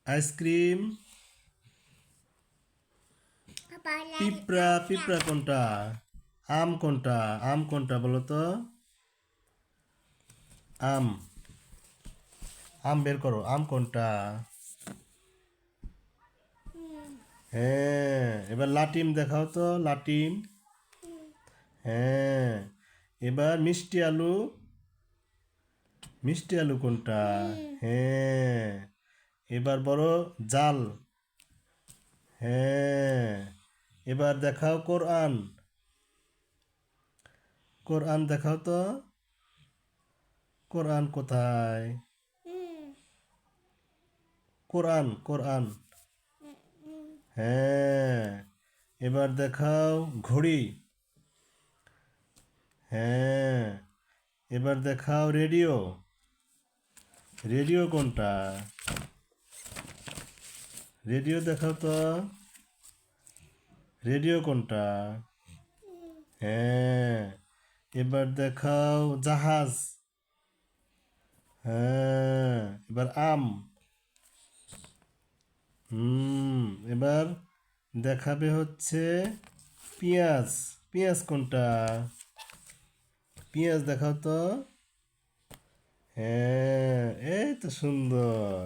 Ice cream. পিঁপড়া, পিঁপড়া কোনটা? আম কোনটা? আম কোনটা বলো তো? আম, আম বের করো, আম কোনটা? হ্যাঁ, এবার লাটিম দেখাও তো, লাটিম। হ্যাঁ, এবার মিষ্টি আলু, মিষ্টি আলু কোনটা? হ্যাঁ, এবার বড় জাল। হ্যাঁ, এবার দেখাও কোরআন, কোরআন দেখাও তো, কোরআন কোথায়? কোরআন, কোরআন। হ্যাঁ, এবার দেখাও ঘড়ি। হ্যাঁ, এবার দেখাও রেডিও, রেডিও কোনটা? রেডিও দেখাও তো, রেডিও কোনটা? হ্যাঁ, এবার দেখাও জাহাজ। হ্যাঁ, এবার আম। হুম, এবার দেখাবে হচ্ছে পেঁয়াজ, পেঁয়াজ কোনটা? পেঁয়াজ দেখাও তো। হ্যাঁ, এই তো সুন্দর।